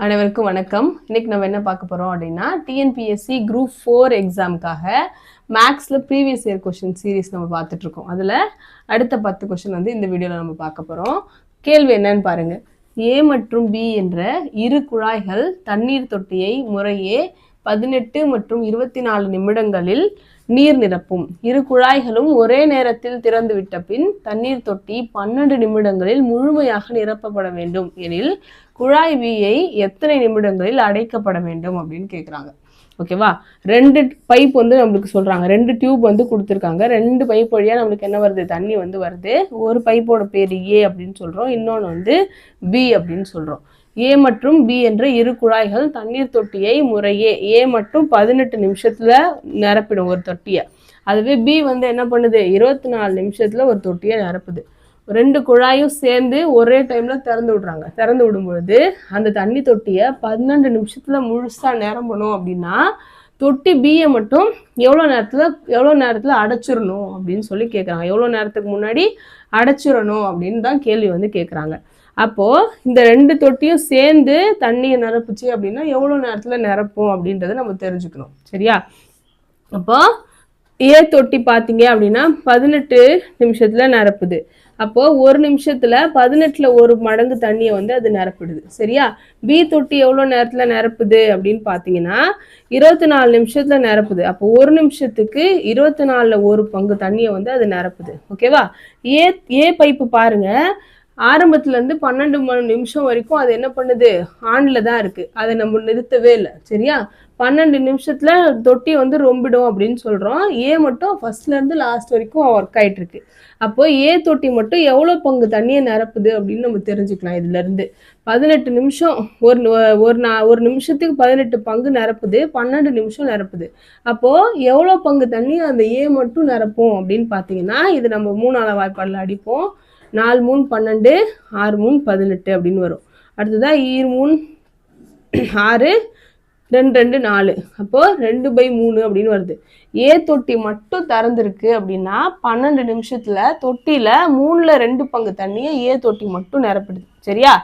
அனைவருக்கும் வணக்கம். இன்னைக்கு நம்ம என்ன பார்க்க போறோம் அப்படின்னா டிஎன்பிஎஸ்சி குரூப் 4 எக்ஸாமுக்காக மேக்ஸில் ப்ரீவியஸ் இயர் கொஷின் சீரீஸ் நம்ம பார்த்துட்டு இருக்கோம். அதில் அடுத்த 10 கொஷின் வந்து இந்த வீடியோவில் நம்ம பார்க்க போகிறோம். கேள்வி என்னன்னு பாருங்க. ஏ மற்றும் பி என்ற இரு குழாய்கள் தண்ணீர் தொட்டியை முறையே 18 மற்றும் 24 நிமிடங்களில் நீர் நிரப்பும். இரு குழாய்களும் ஒரே நேரத்தில் திறந்து விட்ட பின் தண்ணீர் தொட்டி 12 நிமிடங்களில் முழுமையாக நிரப்பப்பட வேண்டும் எனில் குழாய் பியை எத்தனை நிமிடங்களில் அடைக்கப்பட வேண்டும் அப்படின்னு கேட்குறாங்க. ஓகேவா, 2 பைப் வந்து நம்மளுக்கு சொல்கிறாங்க, 2 டியூப் வந்து கொடுத்துருக்காங்க. 2 பைப் வழியாக நம்மளுக்கு என்ன வருது, தண்ணி வந்து வருது. ஒரு பைப்போட பேர் ஏ அப்படின்னு சொல்கிறோம், இன்னொன்று வந்து பி அப்படின்னு சொல்கிறோம். ஏ மற்றும் பி என்ற இரு குழாய்கள் தண்ணீர் தொட்டியை முறையே ஏ மட்டும் 18 நிமிஷத்தில் நிரப்பிடும் ஒரு தொட்டியை. அதுவே பி வந்து என்ன பண்ணுது, 24 நிமிஷத்தில் ஒரு தொட்டியை நிரப்புது. 2 குழாயும் சேர்ந்து ஒரே டைமில் திறந்து விடுறாங்க. திறந்து விடும்பொழுது அந்த தண்ணி தொட்டியை 12 நிமிஷத்தில் முழுசாக நிரம்பணும் அப்படின்னா தொட்டி பியை மட்டும் எவ்வளோ நேரத்தில் அடைச்சிடணும் அப்படின்னு சொல்லி கேட்குறாங்க. எவ்வளோ நேரத்துக்கு முன்னாடி அடைச்சிடணும் அப்படின்னு தான் கேள்வி வந்து கேட்குறாங்க. அப்போது இந்த 2 தொட்டியும் சேர்ந்து தண்ணியை நிரப்புச்சு அப்படின்னா எவ்வளோ நேரத்தில் நிரப்பும் அப்படின்றத நம்ம தெரிஞ்சுக்கணும். சரியா? அப்போ ஏ தொட்டி பார்த்தீங்க அப்படின்னா 18 நிமிஷத்தில் நிரப்புது. அப்போது ஒரு நிமிஷத்தில் 18ல் 1 மடங்கு தண்ணியை வந்து அது நிரப்பிடுது. சரியா? பி தொட்டி எவ்வளோ நேரத்தில் நிரப்புது அப்படின்னு பார்த்தீங்கன்னா 24 நிமிஷத்தில் நிரப்புது. அப்போ ஒரு நிமிஷத்துக்கு 24ல் 1 பங்கு தண்ணியை வந்து அது நிரப்புது. ஓகேவா? ஏ பைப்பு பாருங்க, ஆரம்பத்துலேருந்து 12 நிமிஷம் வரைக்கும் அது என்ன பண்ணுது, ஆனில் தான் இருக்குது. அதை நம்ம நிறுத்தவே இல்லை. சரியா? 12 நிமிஷத்தில் தொட்டி வந்து ரொம்பிடும் அப்படின்னு சொல்கிறோம். ஏ மட்டும் ஃபர்ஸ்ட்லேருந்து லாஸ்ட் வரைக்கும் ஒர்க் ஆகிட்டு இருக்கு. அப்போ ஏ தொட்டி மட்டும் எவ்வளோ பங்கு தண்ணியை நிரப்புது அப்படின்னு நம்ம தெரிஞ்சுக்கலாம். இதுலேருந்து 18 நிமிஷம் ஒரு நிமிஷத்துக்கு 18 பங்கு நிரப்புது, 12 நிமிஷம் நிரப்புது. அப்போது எவ்வளோ பங்கு தண்ணி அந்த ஏ மட்டும் நிரப்பும் அப்படின்னு பார்த்தீங்கன்னா இது நம்ம 3ஆல் வாய்ப்பாடில் அடிப்போம். 4 3 12, 6 3 18 அப்படின்னு வரும். அடுத்ததான் 2 3 6, 2 2 4. அப்போது 2/3 அப்படின்னு வருது. ஏ தொட்டி மட்டும் திறந்துருக்கு அப்படின்னா 12 நிமிஷத்தில் தொட்டியில் 3ல் 2 பங்கு தண்ணியை ஏ தொட்டி மட்டும் நிரப்பிடுது. சரியா?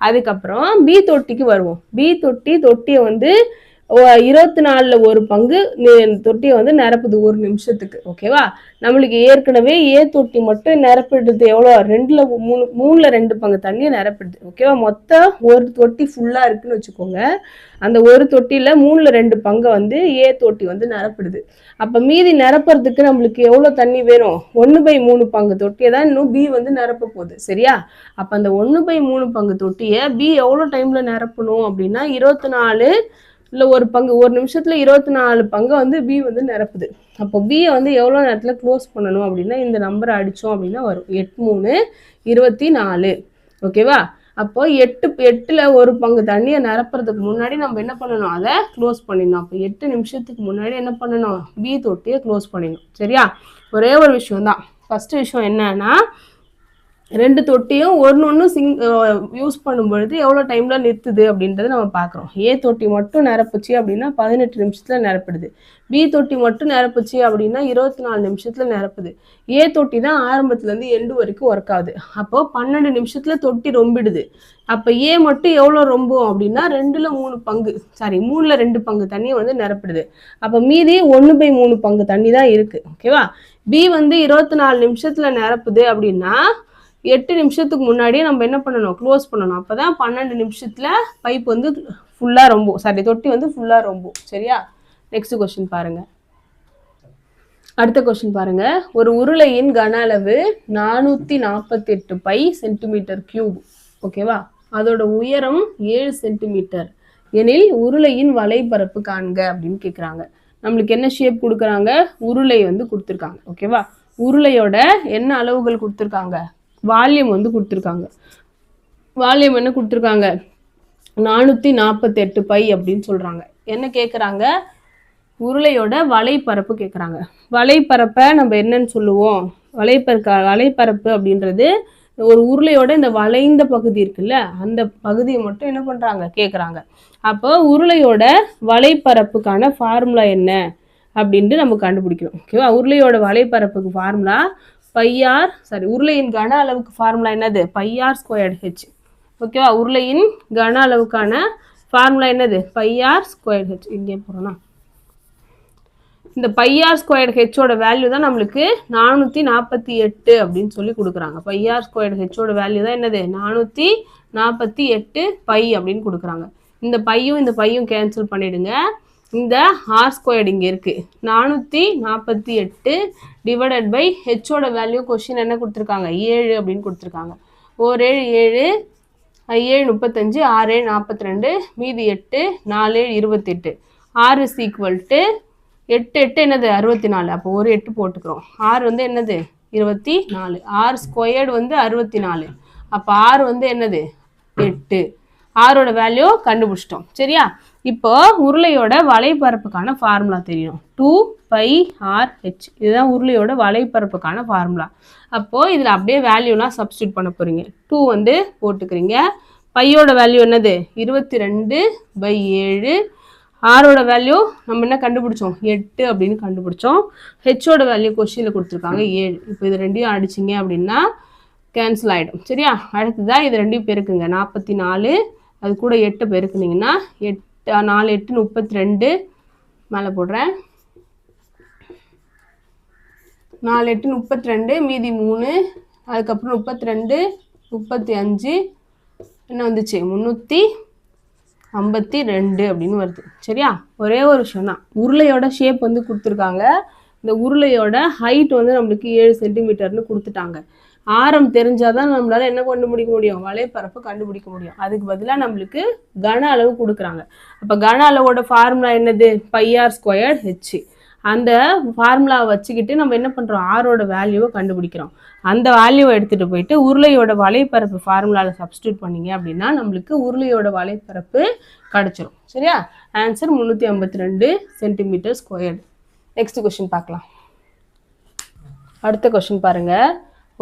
அதுக்கப்புறம் பி தொட்டிக்கு வருவோம். பி தொட்டியை வந்து 24ல் 1 பங்கு தொட்டியை வந்து நிரப்புது ஒரு நிமிஷத்துக்கு. ஓகேவா? நம்மளுக்கு ஏற்கனவே ஏ தொட்டி மட்டும் நிரப்பிடுறது எவ்வளோ, 3ல் 2 பங்கு தண்ணியை நிரப்பிடுது. ஓகேவா? மொத்தம் ஒரு தொட்டி ஃபுல்லாக இருக்குன்னு வச்சுக்கோங்க. அந்த ஒரு தொட்டியில் 3ல் 2 பங்கை வந்து ஏ தொட்டி வந்து நிரப்பிடுது. அப்போ மீதி நிரப்புறதுக்கு நம்மளுக்கு எவ்வளோ தண்ணி வேணும், 1/3 பங்கு தொட்டியை தான் இன்னும் பி வந்து நிரப்ப போகுது. சரியா? அப்போ அந்த 1/3 பங்கு தொட்டியை பி எவ்வளோ டைமில் நிரப்பணும் அப்படின்னா 24 இல்லை 1 பங்கு, ஒரு நிமிஷத்தில் 24 பங்கு வந்து பி வந்து நிரப்புது. அப்போ பியை வந்து எவ்வளோ நேரத்தில் க்ளோஸ் பண்ணணும் அப்படின்னா இந்த நம்பரை அடித்தோம் அப்படின்னா வரும் 8 3 24. ஓகேவா? அப்போ 8ல் 1 பங்கு தண்ணியை நிரப்புறதுக்கு முன்னாடி நம்ம என்ன பண்ணணும், அதை க்ளோஸ் பண்ணிடணும். அப்போ 8 நிமிஷத்துக்கு முன்னாடி என்ன பண்ணணும், பி தொட்டியை க்ளோஸ் பண்ணிடணும். சரியா? ஒரே ஒரு விஷயம் தான். ஃபஸ்ட்டு விஷயம் என்னன்னா 2 தொட்டியும் ஒன்று யூஸ் பண்ணும்பொழுது எவ்வளோ டைமில் நிறுத்துது அப்படின்றத நம்ம பார்க்குறோம். ஏ தொட்டி மட்டும் நிரப்புச்சு அப்படின்னா 18 நிமிஷத்தில் நிரப்பிடுது. பி தொட்டி மட்டும் நிரப்புச்சு அப்படின்னா 24 நிமிஷத்தில் நிரப்புது. ஏ தொட்டி தான் ஆரம்பத்துலேருந்து எண்டு வரைக்கும் ஒர்க் ஆகுது. அப்போது 12 நிமிஷத்தில் தொட்டி ரொம்பிடுது. அப்போ ஏ மட்டும் எவ்வளோ ரொம்பும் அப்படின்னா 2ல் 2 பங்கு தண்ணியை வந்து நிரப்பிடுது. அப்போ மீதி 1/3 பங்கு தண்ணி தான் இருக்குது. ஓகேவா? பி வந்து 24 நிமிஷத்தில் நிரப்புது அப்படின்னா 8 நிமிஷத்துக்கு முன்னாடியே நம்ம என்ன பண்ணணும், க்ளோஸ் பண்ணணும். அப்போ தான் 12 நிமிஷத்தில் பைப் வந்து ஃபுல்லாக ரொம்பும், தொட்டி வந்து ஃபுல்லாக ரொம்பும். சரியா? நெக்ஸ்ட் கொஸ்டின் பாருங்கள். அடுத்த கொஸ்டின் பாருங்கள். ஒரு உருளையின் கன அளவு 448 பை சென்டிமீட்டர் கியூப். ஓகேவா? அதோட உயரம் 7 சென்டிமீட்டர் எனில் உருளையின் வலைப்பரப்பு காண்க அப்படின்னு கேட்குறாங்க. நம்மளுக்கு என்ன ஷேப் கொடுக்குறாங்க, உருளை வந்து கொடுத்துருக்காங்க. ஓகேவா? உருளையோட என்ன அளவுகள் கொடுத்துருக்காங்க, வால்யூம் வந்து கொடுத்துருக்காங்க. வால்யூம் என்ன கொடுத்துருக்காங்க, 448 பை அப்படின்னு சொல்கிறாங்க. என்ன கேட்குறாங்க, உருளையோட வலைப்பரப்பு கேட்குறாங்க. வலைப்பரப்பை நம்ம என்னன்னு சொல்லுவோம், வலைப்பரப்பு அப்படின்றது ஒரு உருளையோட இந்த வளைந்த பகுதி இருக்குல்ல, அந்த பகுதியை மட்டும் என்ன பண்ணுறாங்க, கேட்குறாங்க. அப்போ உருளையோட வலைப்பரப்புக்கான ஃபார்முலா என்ன அப்படின்ட்டு நம்ம கண்டுபிடிக்கணும். ஓகேவா? உருளையோட வலைப்பரப்புக்கு ஃபார்முலா உருளையின் கன அளவுக்கு ஃபார்முலா என்னது, πr²h. ஓகேவா? உருளையின் கன அளவுக்கான ஃபார்முலா என்னது பை ஆர் ஸ்கொயர் ஹெச். இங்கே போகிறோன்னா இந்த பை ஆர் ஸ்கொயர் ஹெச்சோட வேல்யூ தான் நம்மளுக்கு 448 அப்படின்னு சொல்லி கொடுக்குறாங்க. பை ஆர் ஸ்கொயர் ஹெச்சோட வேல்யூ தான் என்னது 448 பை அப்படின்னு கொடுக்குறாங்க. இந்த பையும் கேன்சல் பண்ணிடுங்க. இந்த ஆர் ஸ்கொயர்டு இங்கே இருக்குது 448 டிவைடட் பை ஹெச்சோட வேல்யூ கொஸ்டின் என்ன கொடுத்துருக்காங்க 7 அப்படின்னு கொடுத்துருக்காங்க. 1 7 7 35 6 42 மீதி 8 4 28 ஆர் இஸ் ஈக்குவல் டு 8 8 என்னது 64. அப்போ ஒரு 8 போட்டுக்கிறோம். ஆர் வந்து என்னது 24. ஆர் ஸ்கொயர்டு வந்து 64. அப்போ ஆர் வந்து என்னது 8. ஆரோட வேல்யூ கண்டுபிடிச்சிட்டோம். சரியா? இப்போ உருளையோட வலைப்பரப்புக்கான ஃபார்முலா தெரியும் 2 பை ஆர் ஹெச். இதுதான் உருளையோட வலைப்பரப்புக்கான ஃபார்முலா. அப்போது இதில் அப்படியே வேல்யூலாம் சப்ஸ்டியூட் பண்ண போகிறீங்க. 2 வந்து போட்டுக்கிறீங்க. பையோட வேல்யூ என்னது 22/7. ஆரோட வேல்யூ நம்ம என்ன கண்டுபிடிச்சோம் 8 அப்படின்னு கண்டுபிடிச்சோம். ஹெச்சோட வேல்யூ கொஸ்டினில் கொடுத்துருக்காங்க 7. இப்போ இது ரெண்டையும் அடிச்சிங்க அப்படின்னா கேன்சல் ஆகிடும். சரியா? அடுத்ததான் இது ரெண்டையும் பெருக்குங்க 44. அது கூட 8 பெருக்குனிங்கன்னா 8 4 8 32 மேலே போடுறேன். 4 8 32 மீதி 3 அதுக்கப்புறம் 32 35 என்ன வந்துச்சு 352 அப்படின்னு வருது. சரியா? ஒரே ஒரு விஷயம் தான், உருளையோட ஷேப் வந்து கொடுத்துருக்காங்க. இந்த உருளையோட ஹைட் வந்து நம்மளுக்கு 7 சென்டிமீட்டர்னு கொடுத்துட்டாங்க. ஆரம் தெரிஞ்சாதான் நம்மளால என்ன கண்டுபிடிக்க முடியும் வலைப்பரப்பு கண்டுபிடிக்க முடியும். அதுக்கு பதிலாக நம்மளுக்கு கன அளவு கொடுக்குறாங்க. அப்போ கன அளவோட ஃபார்முலா என்னது பை ஆர் ஸ்கொயர் ஹெச். அந்த ஃபார்முலாவை வச்சுக்கிட்டு நம்ம என்ன பண்ணுறோம் ஆரோட வேல்யூவை கண்டுபிடிக்கிறோம். அந்த வேல்யூவை எடுத்துகிட்டு போயிட்டு உருளையோட வலைப்பரப்பு ஃபார்முலாவில் சப்ஸ்டியூட் பண்ணிங்க அப்படின்னா நம்மளுக்கு உருளையோட வலைப்பரப்பு கிடச்சிரும். சரியா? Answer 352 centimetre squared. Next question பார்க்கலாம். அடுத்த கொஸ்டின் பாருங்கள்.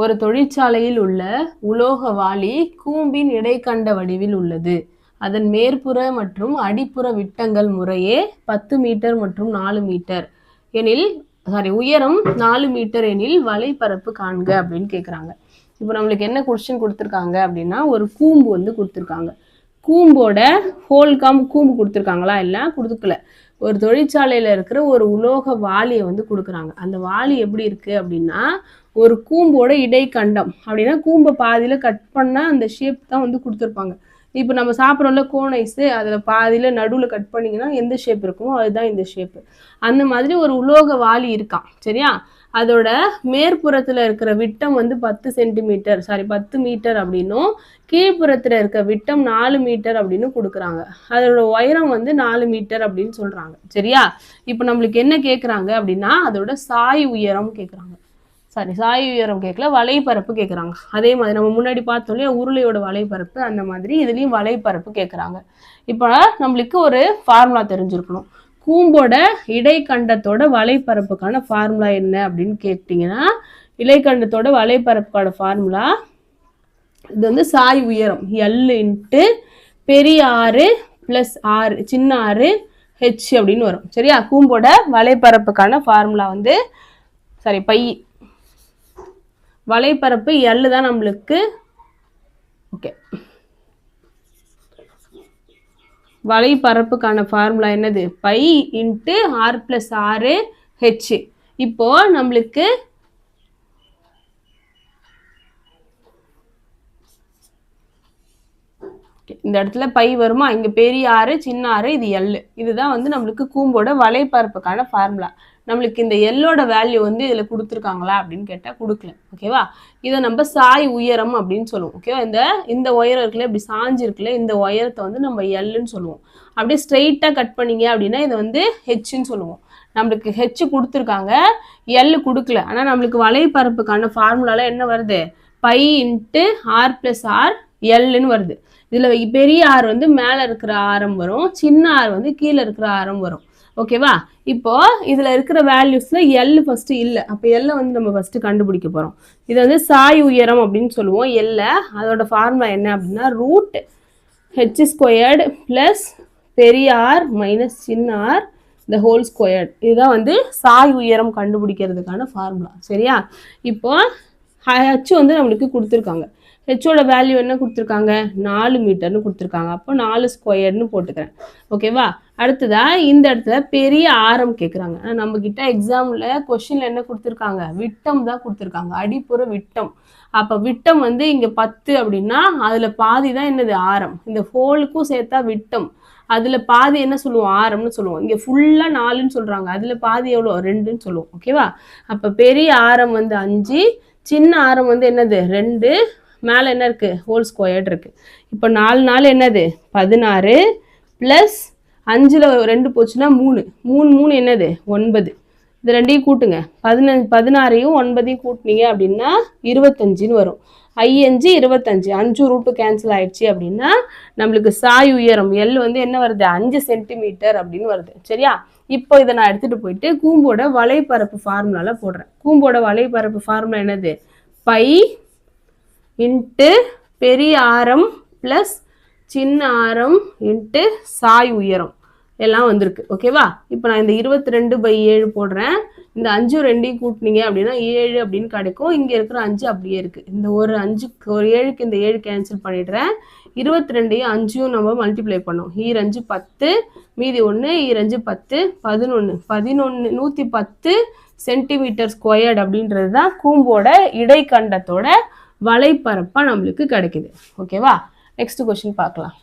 ஒரு தொழிற்சாலையில் உள்ள உலோக வாளி கூம்பின் இடைக்கண்ட வடிவில் உள்ளது. அதன் மேற்புற மற்றும் அடிப்புற விட்டங்கள் முறையே 10 மீட்டர் மற்றும் 4 மீட்டர் எனில் உயரம் 4 மீட்டர் எனில் வலைப்பரப்பு காண்க அப்படின்னு கேட்குறாங்க. இப்போ நம்மளுக்கு என்ன கொஸ்டின் கொடுத்துருக்காங்க அப்படின்னா ஒரு கூம்பு வந்து கொடுத்துருக்காங்க. கூம்போட கூம்பு கொடுத்துருக்காங்களா? இல்லை, கொடுத்துக்கல. ஒரு தொழிற்சாலையில் இருக்கிற ஒரு உலோக வாளியை வந்து கொடுக்குறாங்க. அந்த வாளி எப்படி இருக்குது அப்படின்னா ஒரு கூம்போட இடைக்கண்டம் அப்படின்னா கூம்பை பாதியில் கட் பண்ணால் அந்த ஷேப் தான் வந்து கொடுத்துருப்பாங்க. இப்போ நம்ம சாப்பிட்றோம்ல கோன் ஐஸு, அதில் பாதியில் நடுவில் கட் பண்ணிங்கன்னா எந்த ஷேப் இருக்குமோ அதுதான் இந்த ஷேப்பு. அந்த மாதிரி ஒரு உலோக வாளி இருக்கான். சரியா? அதோட மேற்புறத்தில் இருக்கிற விட்டம் வந்து 10 மீட்டர் அப்படின்னும் கீழ்ப்புறத்தில் இருக்க விட்டம் 4 மீட்டர் அப்படின்னு கொடுக்குறாங்க. அதோட உயரம் வந்து 4 மீட்டர் அப்படின்னு சொல்கிறாங்க. சரியா? இப்போ நம்மளுக்கு என்ன கேட்குறாங்க அப்படின்னா அதோட சாய் உயரம் கேட்குறாங்க. சாய் உயரம் கேட்கல, வலைப்பரப்பு கேட்குறாங்க. அதே மாதிரி நம்ம முன்னாடி பார்த்தோம் இல்லையா உருளையோட வலைப்பரப்பு, அந்த மாதிரி இதுலேயும் வலைப்பரப்பு கேட்குறாங்க. இப்போ நம்மளுக்கு ஒரு ஃபார்முலா தெரிஞ்சிருக்கணும். கூம்போட இடைக்கண்டத்தோட வலைப்பரப்புக்கான ஃபார்முலா என்ன அப்படின்னு கேட்டிங்கன்னா இடைக்கண்டத்தோட வலைப்பரப்புக்கான ஃபார்முலா இது வந்து சாய் உயரம் எல் இன்ட்டு பெரிய ஆறு ப்ளஸ் ஆறு சின்ன ஆறு ஹெச் அப்படின்னு வரும். சரியா? கூம்போட வலைப்பரப்புக்கான ஃபார்முலா வந்து பை வலைப்பரப்பு எல் தான் நம்மளுக்கு. ஓகே, வலைப்பரப்புக்கான ஃபார்முலா என்னது பை இன்ட்டு ஆர் ப்ளஸ் ஆறு ஹெச். இப்போ நம்மளுக்கு இந்த இடத்துல பை வருமா, இங்கே பெரிய ஆறு சின்ன ஆறு இது எல். இதுதான் வந்து நம்மளுக்கு கூம்போட வலைப்பரப்புக்கான ஃபார்முலா. நம்மளுக்கு இந்த எல்லோட வேல்யூ வந்து இதில் கொடுத்துருக்காங்களா அப்படின்னு கேட்டால் கொடுக்கல. ஓகேவா? இதை நம்ம சாய் உயரம் அப்படின்னு சொல்லுவோம். ஓகேவா? இந்த உயரம் இருக்குல்ல, இப்படி சாஞ்சு இருக்குல்ல, இந்த உயரத்தை வந்து நம்ம எல்லுன்னு சொல்லுவோம். அப்படியே ஸ்ட்ரெயிட்டாக கட் பண்ணிங்க அப்படின்னா இதை வந்து ஹெச்ன்னு சொல்லுவோம். நம்மளுக்கு ஹெச் கொடுத்துருக்காங்க, எல் கொடுக்கல. ஆனால் நம்மளுக்கு வலைப்பரப்புக்கான ஃபார்முலாவில் என்ன வருது pi into R plus R எல்லுன்னு வருது. இதில் பெரிய ஆர் வந்து மேலே இருக்கிற ஆரம் வரும், சின்ன ஆர் வந்து கீழே இருக்கிற ஆரம் வரும். ஓகேவா? இப்போ இதில் இருக்கிற வேல்யூஸில் எல் ஃபஸ்ட்டு இல்லை. அப்போ எல்லை வந்து நம்ம ஃபஸ்ட்டு கண்டுபிடிக்க போகிறோம். இது வந்து சாய் உயரம் அப்படின்னு சொல்லுவோம். எல்லை அதோட ஃபார்முலா என்ன அப்படின்னா ரூட் ஹெச் ஸ்கொயர்டு ப்ளஸ் பெரிய ஆர் மைனஸ் சின்ன ஆர் த ஹோல் ஸ்கொயர்டு. இதுதான் வந்து சாய் உயரம் கண்டுபிடிக்கிறதுக்கான ஃபார்முலா. சரியா? இப்போ ஹெச் வந்து நம்மளுக்கு கொடுத்துருக்காங்க. ஹெச்சோட வேல்யூ என்ன கொடுத்துருக்காங்க 4 மீட்டர்னு கொடுத்துருக்காங்க. அப்போ 4 ஸ்கொயர்னு போட்டுக்கிறேன். ஓகேவா? அடுத்ததா இந்த இடத்துல பெரிய ஆரம் கேட்குறாங்க. நம்ம கிட்ட எக்ஸாமில் கொஷினில் என்ன கொடுத்துருக்காங்க, விட்டம் தான் கொடுத்துருக்காங்க, அடிப்புற விட்டம். அப்போ விட்டம் வந்து இங்கே 10 அப்படின்னா அதில் பாதி தான் என்னது ஆரம். இந்த ஹோலுக்கும் சேர்த்தா விட்டம், அதில் பாதி என்ன சொல்லுவோம், ஆரம்னு சொல்லுவோம். இங்கே ஃபுல்லாக 4ன்னு சொல்கிறாங்க, அதில் பாதி எவ்வளோ 2ன்னு சொல்லுவோம். ஓகேவா? அப்போ பெரிய ஆரம் வந்து 5, சின்ன ஆரம் வந்து என்னது 2, மேலே என்ன இருக்குது ஹோல் ஸ்கொயர்டு இருக்குது. இப்போ 4 4 என்னது 16 ப்ளஸ் 5ல் 2 போச்சுன்னா 3 3 3 என்னது 9. இது ரெண்டையும் கூட்டுங்க, 16ஐயும் 9ஐயும் கூட்டினீங்க அப்படின்னா 25ன்னு வரும். 5 25, 5 ரூட்டு கேன்சல் ஆயிடுச்சு அப்படின்னா நம்மளுக்கு சாய் உயரம் எல் வந்து என்ன வருது 5 சென்டிமீட்டர் அப்படின்னு வருது. சரியா? இப்போ இதை நான் எடுத்துகிட்டு போயிட்டு கூம்போட வலைப்பரப்பு ஃபார்முலால போடுறேன். கூம்போட வலைப்பரப்பு ஃபார்முலா என்னது, பை இன்ட்டு பெரிய ஆரம் ப்ளஸ் சின்ன ஆரம் இன்ட்டு சாய் உயரம் எல்லாம் வந்திருக்கு. ஓகேவா? இப்போ நான் இந்த 22/7 போடுறேன். இந்த 5 2ஐயும் கூட்டினீங்க அப்படின்னா 7 அப்படின்னு கிடைக்கும். இங்கே இருக்கிற 5 அப்படியே இருக்குது. இந்த ஒரு 7க்கு இந்த 7 கேன்சல் பண்ணிடுறேன். 22ஐயும் 5ஐயும் நம்ம மல்டிப்ளை பண்ணோம். 5 10, மீதி 1, 5 10 11 110 சென்டிமீட்டர் ஸ்கொயர்டு அப்படின்றது தான் கூம்போட இடைக்கண்டத்தோட வலைப்பரப்பா நம்மளுக்கு கிடைக்குது. ஓகேவா? நெக்ஸ்ட் கொஸ்டின் பார்க்கலாம்.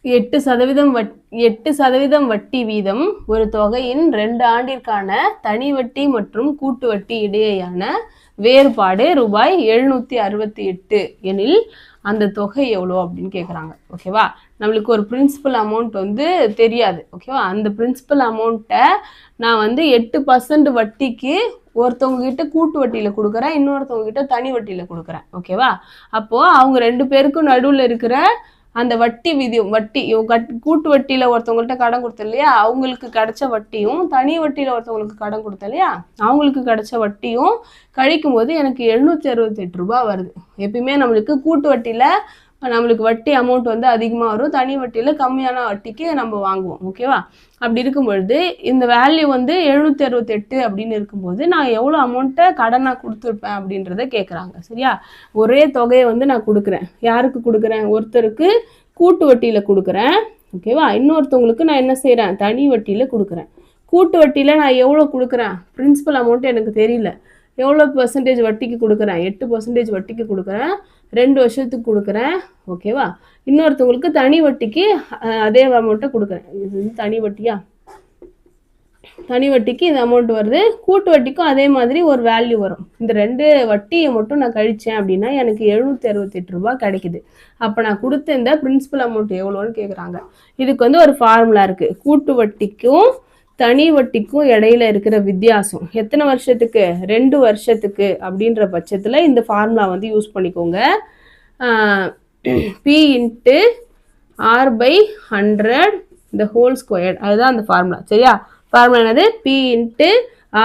8% வட்டி வீதம் ஒரு தொகையின் 2 ஆண்டிற்கான தனி வட்டி மற்றும் கூட்டு வட்டி இடையேயான வேறுபாடு ரூபாய் 768 எனில் அந்த தொகை எவ்வளோ அப்படின்னு கேட்குறாங்க. ஓகேவா? நம்மளுக்கு ஒரு பிரின்சிபல் அமௌண்ட் வந்து தெரியாது. ஓகேவா? அந்த பிரின்சிபல் அமௌண்ட்டை நான் வந்து 8% வட்டிக்கு ஒருத்தவங்க கிட்ட கூட்டு வட்டியில் கொடுக்குறேன், இன்னொருத்தவங்க கிட்ட தனி வட்டியில் கொடுக்குறேன். ஓகேவா? அப்போது அவங்க 2 பேருக்கும் நடுவில் இருக்கிற அந்த வட்டி கூட்டு வட்டியில் ஒருத்தவங்கள்ட்ட கடன் கொடுத்தேன் இல்லையா, அவங்களுக்கு கிடைச்ச வட்டியும் தனி வட்டியில் ஒருத்தவங்களுக்கு கடன் கொடுத்தேன் இல்லையா, அவங்களுக்கு கிடைச்ச வட்டியும் கழிக்கும் போது எனக்கு 768 ரூபாய் வருது. எப்பயுமே நம்மளுக்கு கூட்டு வட்டியில் நம்மளுக்கு வட்டி அமௌண்ட் வந்து அதிகமாக வரும், தனி வட்டியில் கம்மியான வட்டிக்கு நம்ம வாங்குவோம். ஓகேவா? அப்படி இருக்கும் பொழுது இந்த வேல்யூ வந்து 768 அப்படின்னு இருக்கும்போது நான் எவ்வளோ அமௌண்ட்டை கடனாக கொடுத்துருப்பேன் அப்படின்றத கேட்குறாங்க. சரியா? ஒரே தொகையை வந்து நான் கொடுக்குறேன். யாருக்கு கொடுக்குறேன், ஒருத்தருக்கு கூட்டு வட்டியில் கொடுக்குறேன். ஓகேவா? இன்னொருத்தவங்களுக்கு நான் என்ன செய்கிறேன், தனி வட்டியில் கொடுக்குறேன். கூட்டு வட்டியில் நான் எவ்வளோ கொடுக்குறேன், பிரின்சிபல் அமௌண்ட் எனக்கு தெரியல, எவ்வளோ பர்சன்டேஜ் வட்டிக்கு கொடுக்குறேன், 8% வட்டிக்கு கொடுக்குறேன், 2 வருஷத்துக்கு கொடுக்குறேன். ஓகேவா? இன்னொருத்தவங்களுக்கு தனி வட்டிக்கு அதே அமௌண்ட்டை கொடுக்குறேன். இது தனி வட்டியா, தனி வட்டிக்கு இந்த அமௌண்ட் வருது, கூட்டு வட்டிக்கும் அதே மாதிரி ஒரு வேல்யூ வரும். இந்த 2 வட்டியை மட்டும் நான் கழித்தேன் அப்படின்னா எனக்கு 768 ரூபாய் கிடைக்குது. அப்போ நான் கொடுத்த இந்த பிரின்சிபல் அமௌண்ட் எவ்வளோன்னு கேட்குறாங்க. இதுக்கு வந்து ஒரு ஃபார்முலா இருக்குது. கூட்டு வட்டிக்கும் தனி வட்டிக்கும் இடையில இருக்கிற வித்தியாசம் எத்தனை வருஷத்துக்கு, 2 வருஷத்துக்கு அப்படின்ற பட்சத்தில் இந்த ஃபார்முலா வந்து யூஸ் பண்ணிக்கோங்க. P இன்ட்டு R/100 இந்த ஹோல் ஸ்கொயர்ட், அதுதான் அந்த ஃபார்முலா. சரியா? ஃபார்முலா என்னது, P இன்ட்டு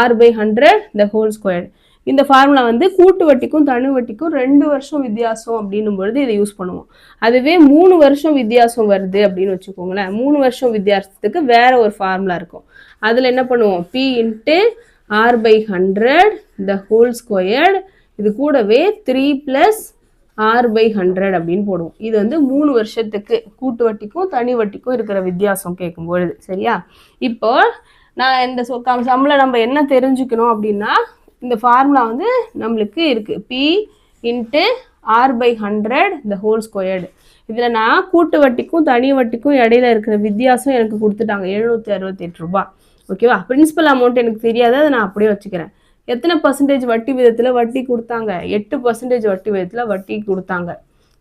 R/100 இந்த ஹோல் ஸ்கொயர்ட். இந்த ஃபார்முலா வந்து கூட்டு வட்டிக்கும் தனி வட்டிக்கும் 2 வருஷம் வித்தியாசம் அப்படின்னும் பொழுது இதை யூஸ் பண்ணுவோம். அதுவே 3 வருஷம் வித்தியாசம் வருது அப்படின்னு வச்சுக்கோங்களேன், 3 வருஷம் வித்தியாசத்துக்கு வேற ஒரு ஃபார்முலா இருக்கும். அதில் என்ன பண்ணுவோம், P இன்ட்டு R/100 இந்த ஹோல் ஸ்கொயர்டு, இது கூடவே 3 + R/100 அப்படின்னு போடுவோம். இது வந்து 3 வருஷத்துக்கு கூட்டு வட்டிக்கும் தனி வட்டிக்கும் இருக்கிற வித்தியாசம் கேட்கும்பொழுது. சரியா? இப்போ நான் இந்த சம்மில் நம்ம என்ன தெரிஞ்சுக்கணும் அப்படின்னா, இந்த ஃபார்முலா வந்து நம்மளுக்கு இருக்குது. P இன்ட்டு R/100 இந்த ஹோல் ஸ்கொயர்டு. இதில் நான் கூட்டு வட்டிக்கும் தனி வட்டிக்கும் இடையில இருக்கிற வித்தியாசம் எனக்கு கொடுத்துட்டாங்க 768 ரூபாய். ஓகேவா? பிரின்சிபல் அமௌண்ட் எனக்கு தெரியாது, அதை நான் அப்படியே வச்சுக்கிறேன். எத்தனை பர்சன்டேஜ் வட்டி விதத்தில் வட்டி கொடுத்தாங்க, 8% வட்டி விதத்தில் வட்டி கொடுத்தாங்க.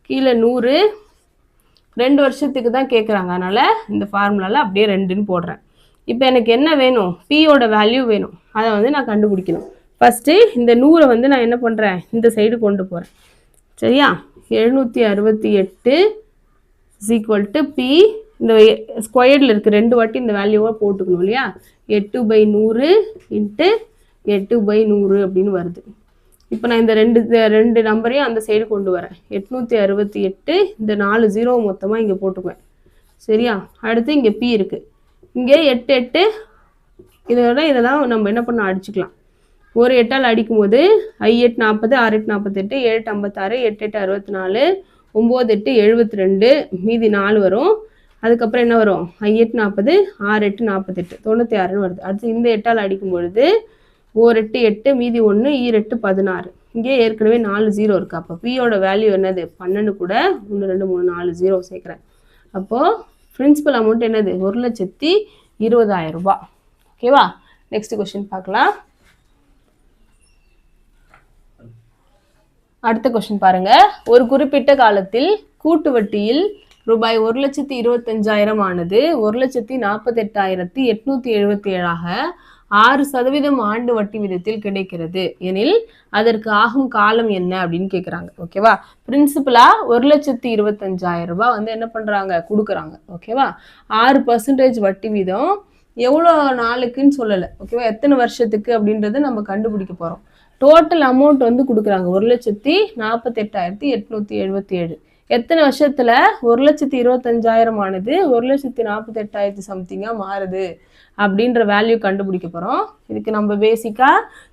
கீழே 100, 2 வருஷத்துக்கு தான் கேட்குறாங்க, அதனால் இந்த ஃபார்முலாவில் அப்படியே 2ன்னு போடுறேன். இப்போ எனக்கு என்ன வேணும், Pயோட வேல்யூ வேணும், அதை வந்து நான் கண்டுபிடிக்கணும். ஃபஸ்ட்டு இந்த 100 வந்து நான் என்ன பண்ணுறேன், இந்த சைடு கொண்டு போகிறேன். சரியா? 768 = P, இந்த ஸ்கொயர்டில் இருக்குது 2 வாட்டி இந்த வேல்யூவாக போட்டுக்கணும் இல்லையா, 8/100 இன்ட்டு 8/100 அப்படின்னு வருது. இப்போ நான் இந்த ரெண்டு நம்பரையும் அந்த சைடு கொண்டு வரேன். 868, இந்த 4 0 மொத்தமாக இங்கே போட்டுக்குவேன். சரியா? அடுத்து இங்கே P இருக்குது, இங்கே 8 8 இதெல்லாம் நம்ம என்ன பண்ண அடிச்சுக்கலாம். ஒரு 8ஆல் அடிக்கும்போது 5 8 40, 6 8 48, 7 8 56, 8 8 64, 9 8 72, மீதி 4 வரும். அதுக்கப்புறம் என்ன வரும்? 5 8 40, 6 8 48, 96ன்னு வருது. அடுத்து இந்த 8ஆல் அடிக்கும் பொழுது 1 8 8, மீதி 1, 8 16. இங்கே ஏற்கனவே 4 0 இருக்கு. அப்போ பியோட வேல்யூ என்னது? 12 கூட 1 2 3 4 0 சேர்க்குறேன். அப்போது பிரின்சிபல் அமௌண்ட் என்னது? 1,20,000 ரூபாய். ஓகேவா? நெக்ஸ்ட் கொஸ்டின் பார்க்கலாம். அடுத்த கொஸ்டின் பாருங்க. ஒரு குறிப்பிட்ட காலத்தில் கூட்டு வட்டியில் ரூபாய் 1,25,000 ஆனது 1,48,877 6% ஆண்டு வட்டி விதத்தில் கிடைக்கிறது எனில் அதற்கு ஆகும் காலம் என்ன அப்படின்னு கேட்குறாங்க. ஓகேவா? பிரின்சிபலா 1,25,000 ரூபாய் வந்து என்ன பண்றாங்க? கொடுக்குறாங்க. ஓகேவா? 6% வட்டி வீதம் எவ்வளோ நாளுக்குன்னு சொல்லலை. ஓகேவா? எத்தனை வருஷத்துக்கு அப்படின்றத நம்ம கண்டுபிடிக்க போறோம். டோட்டல் அமௌண்ட் வந்து கொடுக்குறாங்க 1,48,877. எத்தனை வருஷத்துல 1,25,000 ஆனது 1,48,000 சம்திங்கா மாறுது அப்படின்ற வேல்யூ கண்டுபிடிக்க போறோம். இதுக்கு நம்ம பேசிக்கா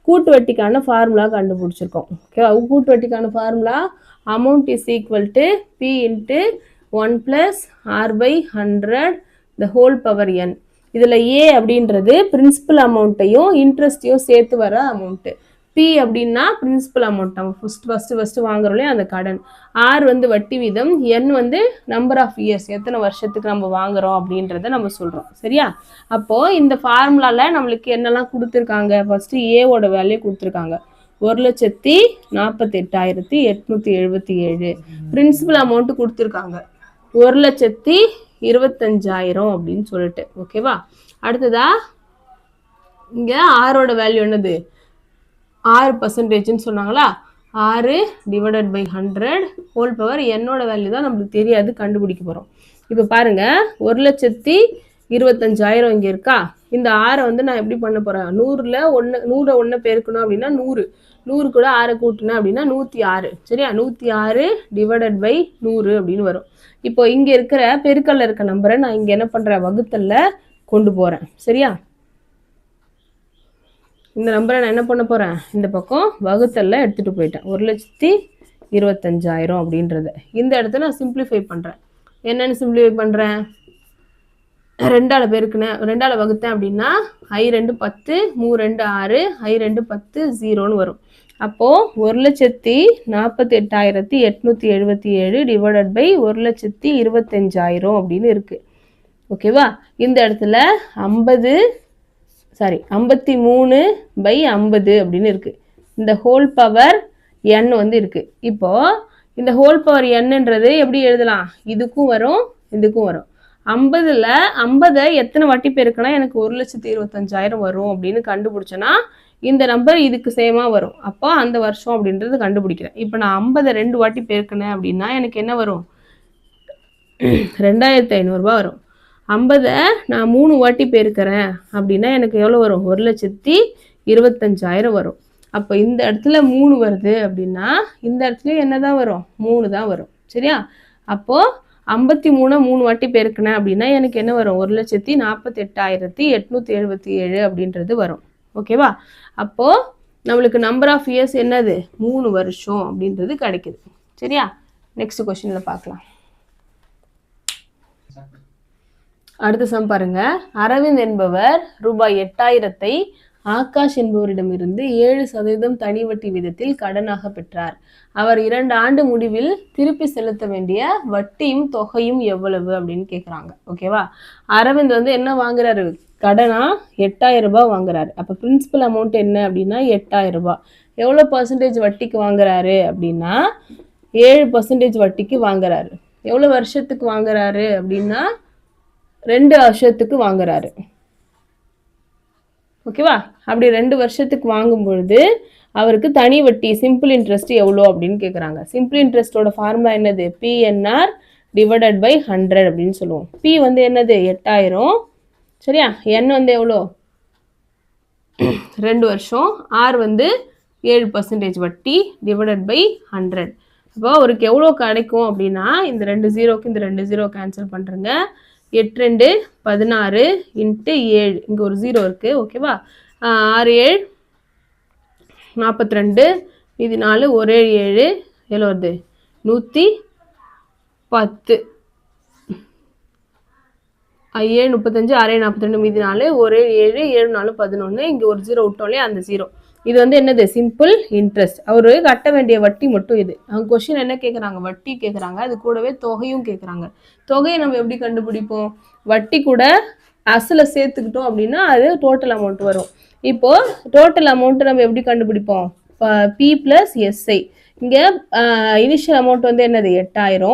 கூட்டு வட்டிக்கான ஃபார்முலா கண்டுபிடிச்சிருக்கோம். ஓகேவா? கூட்டு வட்டிக்கான formula amount is equal to P into 1 + r/100 the whole power n. இதுல ஏ அப்படின்றது பிரின்சிபல் அமௌண்ட்டையும் இன்ட்ரெஸ்டையும் சேர்த்து வர அமௌண்ட். பி அப்படின்னா பிரின்சிபல் அமௌண்ட், நம்ம ஃபர்ஸ்ட் வாங்குறோம்லே அந்த கடன். ஆர் வந்து வட்டி வீதம், என் வந்து நம்பர் ஆஃப் இயர்ஸ், எத்தனை வருஷத்துக்கு நம்ம வாங்குறோம் அப்படின்றத நம்ம சொல்றோம். சரியா? அப்போ இந்த ஃபார்முலால நம்மளுக்கு என்னெல்லாம் கொடுத்துருக்காங்க? ஃபர்ஸ்ட் ஏவோட வேல்யூ கொடுத்துருக்காங்க 1,48,877. பிரின்சிபல் அமௌண்ட் கொடுத்துருக்காங்க 1,25,000 அப்படின்னு சொல்லிட்டு. ஓகேவா? அடுத்ததா இங்க ஆரோட வேல்யூ என்னது? 6%ன்னு சொன்னாங்களா? 6/100 ஹோல் பவர் என்னோட வேல்யூ தான் நம்மளுக்கு தெரியாது, கண்டுபிடிக்க போறோம். இப்போ பாருங்க 1,25,000 இங்க இருக்கா? இந்த 6 வந்து நான் எப்படி பண்ண போறேன்? 100ல 1 பெருக்கணும் அப்படின்னா 100 கூட 6 கூட்டினேன் அப்படின்னா 106. சரியா? 106/100 அப்படின்னு வரும். இப்போ இங்க இருக்கிற பெருக்கல்ல இருக்க நம்பரை நான் இங்க என்ன பண்றேன்? வகுத்தல்ல கொண்டு போறேன். சரியா? இந்த நம்பரை நான் என்ன பண்ண போறேன்? இந்த பக்கம் வகுத்தல்ல எடுத்துட்டு போயிட்டேன். 1,25,000 அப்படின்றத இந்த இடத்துல நான் சிம்பிளிஃபை பண்றேன். என்னன்னு சிம்பிளிஃபை பண்றேன்? 2ஆல பெருக்குனேன், 2ஆல வகுத்தேன் அப்படின்னா I 2 10, 3 2 6, I 2 10 0ன்னு வரும். அப்போ 1,48,877 டிவைடட் பை 1,25,000 அப்படின்னு இருக்கு. ஓகேவா? இந்த இடத்துல 53/50 அப்படின்னு இருக்கு. இந்த ஹோல் பவர் n வந்து இருக்கு. இப்போ இந்த ஹோல் பவர் nன்றது எப்படி எழுதலாம்? இதுக்கும் வரும், இதுக்கும் வரும். 50 எத்தனை வாட்டி பெருக்கினா எனக்கு 1,25,000 வரும் அப்படின்னு கண்டுபிடிச்சேன்னா இந்த நம்பர் இதுக்கு சேமா வரும். அப்போ அந்த வருஷம் அப்படின்றது கண்டுபிடிக்கிறேன். இப்போ நான் 50 2 வாட்டி பெருக்கினேன் அப்படின்னா எனக்கு என்ன வரும்? 2,500 ரூபாய் வரும். 50 நான் 3 வாட்டி பெருக்கிறேன் அப்படின்னா எனக்கு எவ்வளோ வரும்? 1,25,000 வரும். அப்போ இந்த இடத்துல 3 வருது அப்படின்னா இந்த இடத்துல என்னதான் வரும்? 3 தான் வரும். சரியா? அப்போ 53 3 வாட்டி பெருக்கினேன் அப்படின்னா எனக்கு என்ன வரும்? 1,48,877 அப்படின்றது வரும். ஓகேவா? அப்போ நம்மளுக்கு நம்பர் ஆஃப் இயர்ஸ் என்னது? 3 வருஷம் அப்படின்றது கிடைக்குது. சரியா? நெக்ஸ்ட் கொஸ்டின்ல பார்க்கலாம். அடுத்த சம் பாருங்க. அரவிந்த் என்பவர் ரூபாய் 8,000 ஆகாஷ் என்பவரிடமிருந்து 7% தனி வட்டி விதத்தில் கடனாக பெற்றார். அவர் 2 ஆண்டு முடிவில் திருப்பி செலுத்த வேண்டிய வட்டியும் தொகையும் எவ்வளவு அப்படின்னு கேட்குறாங்க. ஓகேவா? அரவிந்த் வந்து என்ன வாங்குறாரு? கடனா 8,000 ரூபாய் வாங்குறாரு. அப்போ பிரின்சிபல் அமௌண்ட் என்ன அப்படின்னா 8,000 ரூபாய். எவ்வளோ பர்சன்டேஜ் வட்டிக்கு வாங்குறாரு அப்படின்னா 7% வட்டிக்கு வாங்குறாரு. எவ்வளோ வருஷத்துக்கு வாங்குறாரு அப்படின்னா 2 வருஷத்துக்கு வாங்குறாரு. ஓகேவா? அப்படி 2 வருஷத்துக்கு வாங்கும் பொழுது அவருக்கு தனி வட்டி சிம்பிள் இன்ட்ரெஸ்ட் எவ்வளோ அப்படின்னு கேட்குறாங்க. சிம்பிள் இன்ட்ரெஸ்டோட ஃபார்முலா என்னது? PNR டிவைடட் பை 100 அப்படின்னு சொல்லுவோம். P வந்து என்னது? 8,000. சரியா? N வந்து எவ்வளோ? 2 வருஷம். R வந்து 7% வட்டி டிவைடட் பை 100. அப்போ அவருக்கு எவ்வளோ கிடைக்கும் அப்படின்னா இந்த 2 0க்கு இந்த 2 0 கேன்சல் பண்ணுறேங்க. 8 2 16 × 7. இங்கே ஒரு 0 இருக்குது. ஓகேவா? 6 7 42 மீதி 4 1 7 எவ்வளோ வருது 110 7 35 6 42 மீதி 4 1 7 7 4 11 இங்கே ஒரு 0 விட்டோம்லே அந்த 0 இது வந்து என்னது சிம்பிள் இன்ட்ரெஸ்ட் அவரு கட்ட வேண்டிய வட்டி மட்டும் இது அவங்க கொஸ்டின் என்ன கேட்குறாங்க வட்டி கேட்குறாங்க அது கூடவே தொகையும் கேட்குறாங்க தொகையை நம்ம எப்படி கண்டுபிடிப்போம் வட்டி கூட அசலை சேர்த்துக்கிட்டோம் அப்படின்னா அது டோட்டல் அமௌண்ட் வரும் இப்போ டோட்டல் அமௌண்ட் நம்ம எப்படி கண்டுபிடிப்போம் பி பிளஸ் எஸ்ஐ இங்கே இனிஷியல் அமௌண்ட் வந்து என்னது 8000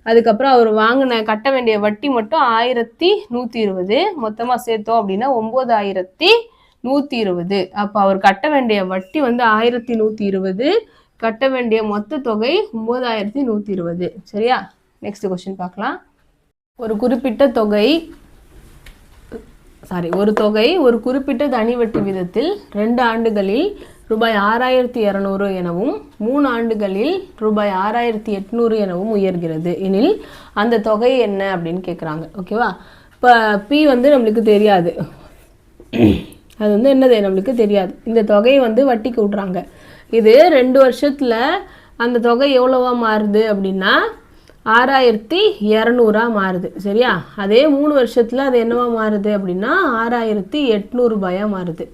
அதுக்கப்புறம் அவர் வாங்கின கட்ட வேண்டிய வட்டி மட்டும் 1120 மொத்தமாக சேர்த்தோம் அப்படின்னா 9120 அப்போ அவர் கட்ட வேண்டிய வட்டி வந்து 1120 கட்ட வேண்டிய மொத்த தொகை 9120 சரியா நெக்ஸ்ட் கொஸ்டின் பார்க்கலாம் ஒரு தொகை ஒரு குறிப்பிட்ட தனி வட்டி விதத்தில் 2 ஆண்டுகளில் ரூபாய் 6200 எனவும் 3 ஆண்டுகளில் ரூபாய் 6800 எனவும் உயர்கிறது எனில் அந்த தொகை என்ன அப்படின்னு கேட்குறாங்க ஓகேவா இப்போ பி வந்து நம்மளுக்கு தெரியாது அது வந்து என்னது நம்மளுக்கு தெரியாது இந்த தொகையை வந்து வட்டிக்கு விட்றாங்க இது 2 வருஷத்தில் அந்த தொகை எவ்வளோவா மாறுது அப்படின்னா 6200 மாறுது சரியா அதே 3 வருஷத்தில் அது என்னவா மாறுது அப்படின்னா 6800 ரூபாயாக மாறுது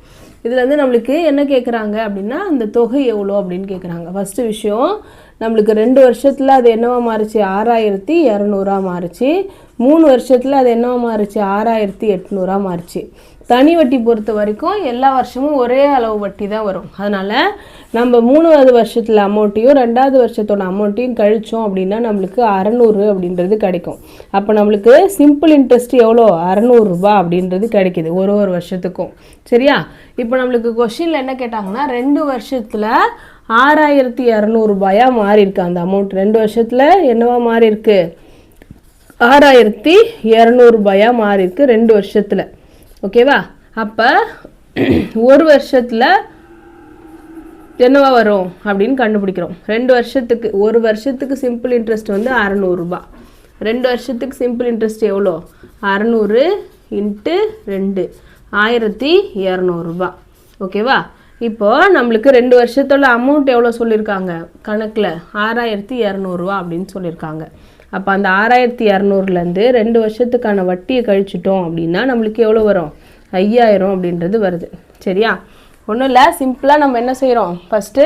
இதில் வந்து நம்மளுக்கு என்ன கேட்குறாங்க அப்படின்னா அந்த தொகை எவ்வளோ அப்படின்னு கேட்குறாங்க ஃபஸ்ட்டு விஷயம் நம்மளுக்கு 2 வருஷத்தில் அது என்னவா மாறுச்சு 6200 மாறுச்சு 3 வருஷத்தில் அது என்னவா மாறுச்சு 6800 மாறுச்சு தனி வட்டி பொறுத்த வரைக்கும் எல்லா வருஷமும் ஒரே அளவு வட்டி தான் வரும் அதனால் நம்ம 3வது வருஷத்தில் அமௌண்ட்டையும் 2வது வருஷத்தோட அமௌண்ட்டையும் கழித்தோம் அப்படின்னா நம்மளுக்கு 600 அப்படின்றது கிடைக்கும் அப்போ நம்மளுக்கு சிம்பிள் இன்ட்ரெஸ்ட் எவ்வளோ 600 ரூபா அப்படின்றது கிடைக்கிது ஒரு வருஷத்துக்கும் சரியா இப்போ நம்மளுக்கு கொஸ்டினில் என்ன கேட்டாங்கன்னா 2 வருஷத்தில் 6200 ரூபாயாக மாறி இருக்கு அந்த அமௌண்ட் 2 வருஷத்தில் என்னவா மாறி இருக்கு 6200 ரூபாயாக மாறி இருக்கு 2 வருஷத்தில் ஓகேவா அப்போ ஒரு வருஷத்தில் என்னவா வரும் அப்படின்னு கண்டுபிடிக்கிறோம் 2 வருஷத்துக்கு ஒரு வருஷத்துக்கு சிம்பிள் இன்ட்ரெஸ்ட் வந்து 600 ரூபா 2 வருஷத்துக்கு சிம்பிள் இன்ட்ரெஸ்ட் எவ்வளோ 600 இன்ட்டு 2 1200 ரூபா ஓகேவா இப்போ நம்மளுக்கு 2 வருஷத்தோட அமௌண்ட் எவ்வளோ சொல்லியிருக்காங்க கணக்கில் 6200 ரூபா அப்படின்னு சொல்லியிருக்காங்க அப்போ அந்த 6200லேருந்து 2 வருஷத்துக்கான வட்டியை கழிச்சிட்டோம் அப்படின்னா நம்மளுக்கு எவ்வளோ வரும் 5000 அப்படின்றது வருது சரியா ஒன்றும் இல்லை சிம்பிளாக நம்ம என்ன செய்கிறோம் ஃபஸ்ட்டு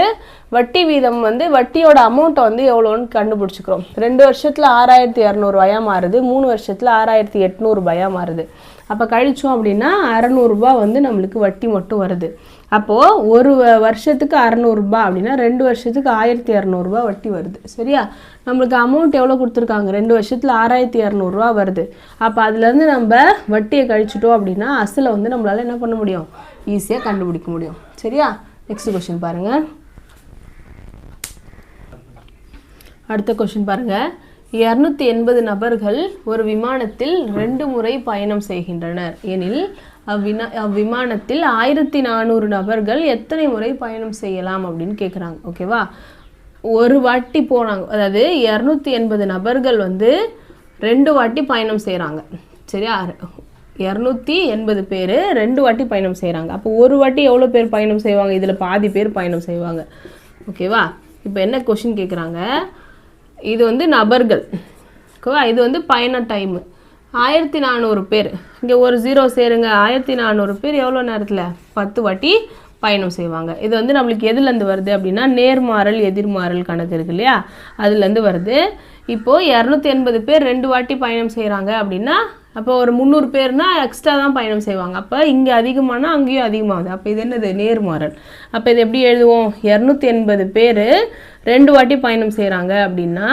வட்டி வீதம் வந்து வட்டியோட அமௌண்ட்டை வந்து எவ்வளோன்னு கண்டுபிடிச்சிக்கிறோம் 2 வருஷத்தில் 6200 ரூபாயாக மாறுது 3 வருஷத்தில் 6800 ரூபாயாக மாறுது அப்போ கழிச்சோம் அப்படின்னா 600 ரூபா வந்து நம்மளுக்கு வட்டி மட்டும் வருது அப்போது ஒரு வருஷத்துக்கு 600 ரூபா அப்படின்னா 2 வருஷத்துக்கு 1200 ரூபா வட்டி வருது சரியா நம்மளுக்கு அமௌண்ட் எவ்வளோ கொடுத்துருக்காங்க 2 வருஷத்தில் 6200 ரூபா வருது அப்போ அதுலேருந்து நம்ம வட்டியை கழிச்சிட்டோம் அப்படின்னா அசலை வந்து நம்மளால் என்ன பண்ண முடியும் ஈஸியாக கண்டுபிடிக்க முடியும் சரியா நெக்ஸ்ட் கொஸ்டின் பாருங்கள் அடுத்த கொஸ்டின் பாருங்கள் 280 நபர்கள் ஒரு விமானத்தில் 2 முறை பயணம் செய்கின்றனர் எனில் அவ்விமானத்தில் 1400 நபர்கள் எத்தனை முறை பயணம் செய்யலாம் அப்படின்னு கேட்குறாங்க ஓகேவா ஒரு வாட்டி போனாங்க அதாவது 280 நபர்கள் வந்து 2 வாட்டி பயணம் செய்கிறாங்க சரியா 280 பேர் 2 வாட்டி பயணம் செய்கிறாங்க அப்போ ஒரு வாட்டி எவ்வளோ பேர் பயணம் செய்வாங்க இதில் பாதி பேர் பயணம் செய்வாங்க ஓகேவா இப்போ என்ன கொஷின் கேட்குறாங்க இது வந்து நபர்கள் ஓகேவா இது வந்து பயண டைமு 1400 பேர் இங்கே ஒரு 0 சேருங்க 1400 பேர் எவ்வளோ நேரத்தில் 10 வாட்டி பயணம் செய்வாங்க இது வந்து நம்மளுக்கு எதுலேருந்து வருது அப்படின்னா நேர்மாறல் எதிர்மாறல் கணக்கு இருக்கு இல்லையா அதுலேருந்து வருது இப்போது 280 பேர் 2 வாட்டி பயணம் செய்கிறாங்க அப்படின்னா அப்போ ஒரு 300 பேர்னா எக்ஸ்ட்ரா தான் பயணம் செய்வாங்க அப்போ இங்கே அதிகமானா அங்கேயும் அதிகமாகுது அப்போ இது என்னது நேர்மாறல் அப்போ இது எப்படி எழுதுவோம் 280 பேர் 2 வாட்டி பயணம் செய்கிறாங்க அப்படின்னா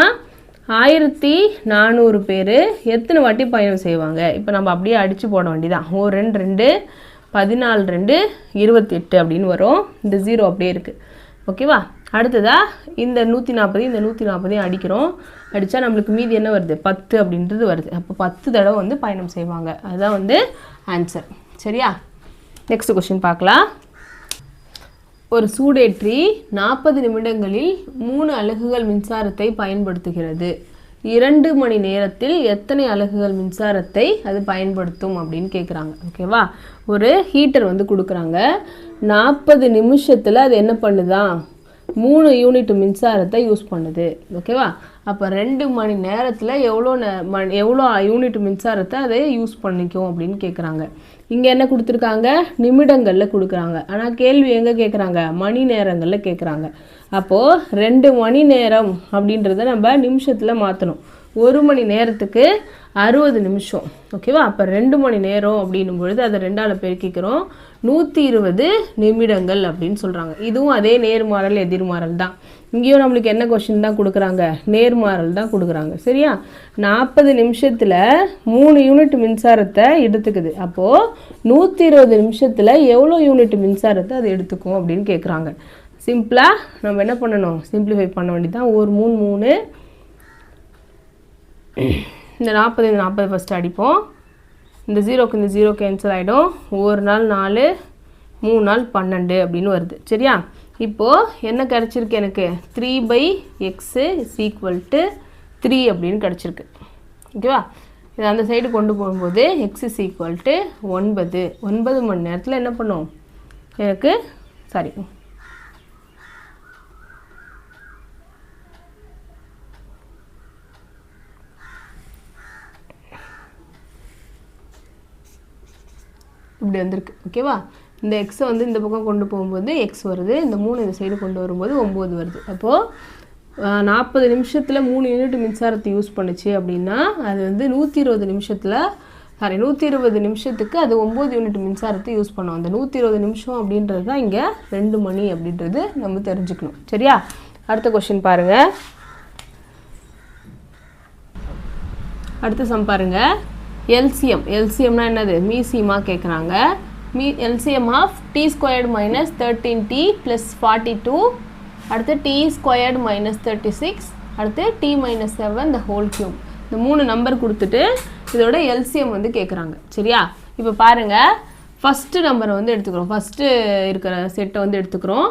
1400 பேர் எத்தனை வாட்டி பயணம் செய்வாங்க இப்போ நம்ம அப்படியே அடித்து போட வேண்டியதான் 1 2 2 14 2 28 அப்படின்னு வரும் இந்த 0 அப்படியே இருக்குது ஓகேவா அடுத்ததாக இந்த 140 இந்த 140 அடிக்கிறோம் அடித்தா நம்மளுக்கு மீதி என்ன வருது 10 அப்படின்றது வருது அப்போ 10 தடவை வந்து பயணம் செய்வாங்க அதுதான் வந்து ஆன்சர் சரியா நெக்ஸ்ட் கொஸ்டின் பார்க்கலாம் ஒரு சூடேற்றி 40 நிமிடங்களில் 3 அலகுகள் மின்சாரத்தை பயன்படுத்துகிறது 2 மணி நேரத்தில் எத்தனை அலகுகள் மின்சாரத்தை அது பயன்படுத்தும் அப்படின்னு கேட்குறாங்க. ஓகேவா, ஒரு ஹீட்டர் வந்து கொடுக்குறாங்க. 40 நிமிஷத்தில் அது என்ன பண்ணுதான், 3 யூனிட் மின்சாரத்தை யூஸ் பண்ணுது. ஓகேவா, அப்போ 2 மணி நேரத்தில் எவ்வளோ யூனிட் மின்சாரத்தை அதை யூஸ் பண்ணிக்கும் அப்படின்னு கேட்குறாங்க. இங்கே என்ன கொடுத்துருக்காங்க, நிமிடங்களில் கொடுக்குறாங்க. ஆனால் கேள்வி எங்கே கேட்குறாங்க, மணி நேரங்களில் கேட்குறாங்க. அப்போது 2 மணி நேரம் அப்படின்றத நம்ம நிமிஷத்தில் மாற்றணும். 1 மணி நேரத்துக்கு 60 நிமிஷம். ஓகேவா, அப்போ 2 மணி நேரம் அப்படின்னும் பொழுது அதை 2ஆல் பெருக்கிக்கிறோம். 120 நிமிடங்கள் அப்படின்னு சொல்கிறாங்க. இதுவும் அதே நேர்மாறல் எதிர்மாறல் தான். இங்கேயும் நம்மளுக்கு என்ன கொஸ்டின் தான் கொடுக்குறாங்க, நேர்மாறல் தான் கொடுக்குறாங்க. சரியா, 40 நிமிஷத்தில் 3 யூனிட் மின்சாரத்தை எடுத்துக்குது. அப்போது 120 நிமிஷத்தில் எவ்வளோ யூனிட் மின்சாரத்தை அது எடுத்துக்கும் அப்படின்னு கேட்குறாங்க. சிம்பிளாக நம்ம என்ன பண்ணணும், சிம்பிளிஃபை பண்ண வேண்டியதான். ஒரு 3 இந்த 40 ஃபஸ்ட்டு அடிப்போம். இந்த 0க்கு இந்த 0 கேன்சல் ஆகிடும். 1 நாள் 4, 3 நாள் 12 அப்படின்னு வருது. சரியா, இப்போது என்ன கிடச்சிருக்கு எனக்கு, 3/x = 3 அப்படின்னு கிடச்சிருக்கு. ஓகேவா, இது அந்த சைடு கொண்டு போகும்போது x = 9 மணி நேரத்தில் என்ன பண்ணும் எனக்கு, சாரி இப்படி வந்திருக்கு. ஓகேவா, இந்த எக்ஸை வந்து இந்த பக்கம் கொண்டு போகும்போது எக்ஸ் வருது, இந்த 3 இந்த சைடு கொண்டு வரும்போது 9 வருது. அப்போது 40 நிமிஷத்தில் 3 யூனிட் மின்சாரத்தை யூஸ் பண்ணுச்சு அப்படின்னா அது வந்து 120 நிமிஷத்துக்கு அது 9 யூனிட் மின்சாரத்தை யூஸ் பண்ணோம். அந்த 120 நிமிஷம் அப்படின்றது தான் இங்கே 2 மணி அப்படின்றது நம்ம தெரிஞ்சுக்கணும். சரியா, அடுத்த கொஸ்டின் பாருங்கள். அடுத்த சம் பாருங்கள். எல்சிஎம்னா என்னது, மீசியமா கேட்குறாங்க. LCM ஆஃப் t² - 13t + 42, அடுத்து t² - 36, அடுத்து t - 7 the whole cube. இந்த 3 நம்பர் கொடுத்துட்டு இதோட எல்சிஎம் வந்து கேட்குறாங்க. சரியா, இப்போ பாருங்கள், ஃபஸ்ட்டு நம்பரை வந்து எடுத்துக்கிறோம். ஃபஸ்ட்டு இருக்கிற செட்டை வந்து எடுத்துக்கிறோம்.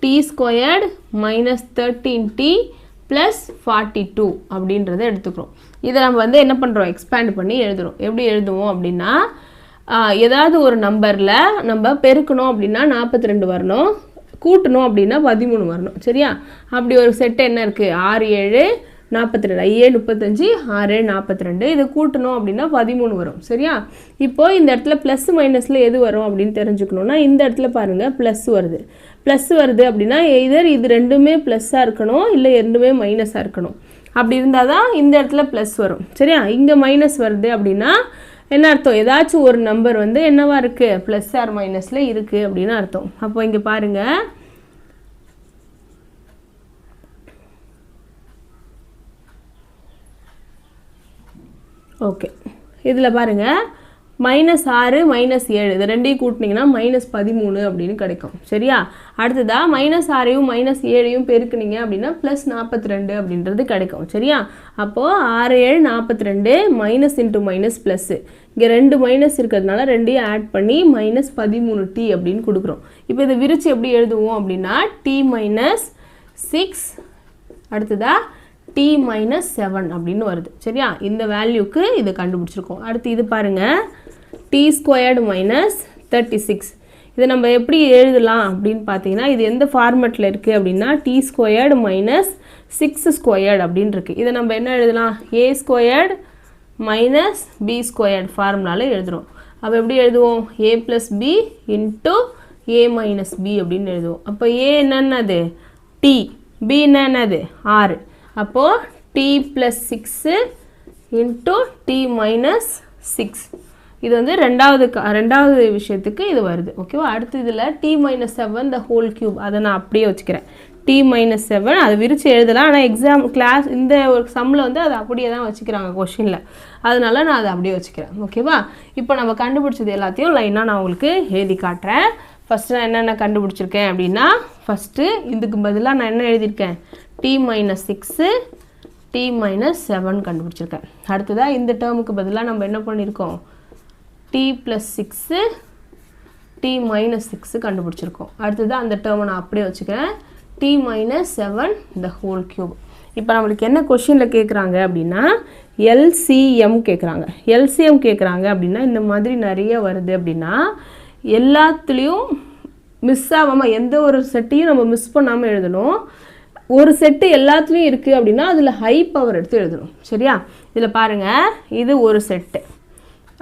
t² - 13t + 42 அப்படின்றத எடுத்துக்கிறோம். இதை நம்ம வந்து என்ன பண்ணுறோம், எக்ஸ்பேண்ட் பண்ணி எழுதுகிறோம். எப்படி எழுதுவோம் அப்படின்னா, ஏதாவது ஒரு நம்பரில் நம்ம பெருக்கணும் அப்படின்னா 42 வரணும், கூட்டணும் அப்படின்னா 13 வரணும். சரியா, அப்படி ஒரு செட்டு என்ன இருக்குது, 6 7 42, 7 35, 6 42. இதை கூட்டணும் அப்படின்னா 13 வரும். சரியா, இப்போது இந்த இடத்துல ப்ளஸ் மைனஸில் எது வரும் அப்படின்னு தெரிஞ்சுக்கணுன்னா, இந்த இடத்துல பாருங்கள் ப்ளஸ் வருது அப்படின்னா எதர் இது ரெண்டுமே ப்ளஸ்ஸாக இருக்கணும், இல்லை ரெண்டுமே மைனஸாக இருக்கணும். அப்படி இருந்தால் தான் இந்த இடத்துல ப்ளஸ் வரும். சரியா, இங்கே மைனஸ் வருது அப்படின்னா என்ன அர்த்தம், ஏதாச்சும் ஒரு நம்பர் வந்து என்னவா இருக்குது, ப்ளஸ் ஆர் மைனஸில் இருக்குது அப்படின்னு அர்த்தம். அப்போ இங்கே பாருங்கள், ஓகே, இதில் பாருங்கள் -6 -7 இது ரெண்டையும் கூட்டினீங்கன்னா -13 அப்படின்னு கிடைக்கும். சரியா, அடுத்ததாக -6ஐயும் -7ஐயும் பெருக்குனீங்க அப்படின்னா +42 அப்படின்றது கிடைக்கும். சரியா, அப்போது 6 7 42, மைனஸ் இன்ட்டு மைனஸ் ப்ளஸ்ஸு, இங்கே 2 மைனஸ் இருக்கிறதுனால ரெண்டையும் ஆட் பண்ணி -13t அப்படின்னு கொடுக்குறோம். இப்போ இதை விரித்து எப்படி எழுதுவோம் அப்படின்னா t - 6 அடுத்ததாக t - 7 அப்படின்னு வருது. சரியா, இந்த வேல்யூக்கு இதை கண்டுபிடிச்சிருக்கோம். அடுத்து இது பாருங்கள், t² - 36. இதை நம்ம எப்படி எழுதலாம் அப்படின்னு பார்த்தீங்கன்னா, இது எந்த ஃபார்மெட்டில் இருக்குது அப்படின்னா t² - 6² அப்படின்னு இருக்குது. இதை நம்ம என்ன எழுதலாம், a² - b² ஃபார்முலாவில் எழுதுகிறோம். அப்போ எப்படி எழுதுவோம், a + b × a - b அப்படின்னு எழுதுவோம். அப்போ a என்னன்னது t, b என்னன்னது 6. அப்போது t + 6 × t - 6. இது வந்து ரெண்டாவது விஷயத்துக்கு இது வருது. ஓகேவா, அடுத்து இதில் t - 7 the whole cube, அதை நான் அப்படியே வச்சுக்கிறேன். t - 7 அதை விரித்து எழுதலாம், ஆனால் கிளாஸ் இந்த ஒரு சம்மில் வந்து அதை அப்படியே தான் வச்சுக்கிறாங்க கொஷினில், அதனால நான் அதை அப்படியே வச்சுக்கிறேன். ஓகேவா, இப்போ நம்ம கண்டுபிடிச்சது எல்லாத்தையும் லைனாக நான் உங்களுக்கு எழுதி காட்டுறேன். ஃபஸ்ட்டு நான் என்னென்ன கண்டுபிடிச்சிருக்கேன் அப்படின்னா, ஃபஸ்ட்டு இதுக்கு பதிலாக நான் என்ன எழுதியிருக்கேன், t - 6 t - 7 கண்டுபிடிச்சிருக்கேன். அடுத்ததாக இந்த டேர்முக்கு பதிலாக நம்ம என்ன பண்ணியிருக்கோம், t + 6 t - 6 கண்டுபிடிச்சிருக்கோம். அடுத்ததாக அந்த டேர்மை நான் அப்படியே வச்சுக்கிறேன், t - 7 the whole cube. இப்போ நம்மளுக்கு என்ன கொஷினில் கேட்குறாங்க அப்படின்னா எல்சிஎம் கேட்குறாங்க. எல்சிஎம் கேட்குறாங்க அப்படின்னா இந்த மாதிரி நிறைய வருது அப்படின்னா எல்லாத்துலேயும் மிஸ் ஆகாமல் எந்த ஒரு செட்டையும் நம்ம மிஸ் பண்ணாமல் எழுதணும். ஒரு செட்டு எல்லாத்துலேயும் இருக்குது அப்படின்னா அதில் ஹை பவர் எடுத்து எழுதணும். சரியா? இதில் பாருங்கள், இது ஒரு செட்டு,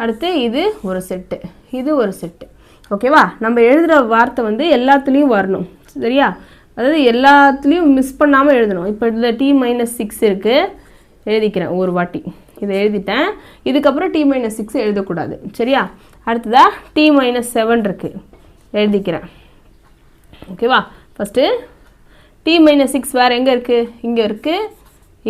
அடுத்து இது ஒரு செட்டு, இது ஒரு செட்டு. ஓகேவா? நம்ம எழுதுகிற வார்த்தை வந்து எல்லாத்துலேயும் வரணும். சரியா? அதாவது எல்லாத்துலேயும் மிஸ் பண்ணாமல் எழுதணும். இப்போ இதில் T-6 இருக்குது, எழுதிக்கிறேன் ஒரு வாட்டி. இதை எழுதிட்டேன். இதுக்கப்புறம் T-6 எழுதக்கூடாது. சரியா? அடுத்ததாக T-7 இருக்குது, எழுதிக்கிறேன். ஓகேவா? ஃபஸ்ட்டு T-6 வேறு எங்கே இருக்குது? இங்கே இருக்குது,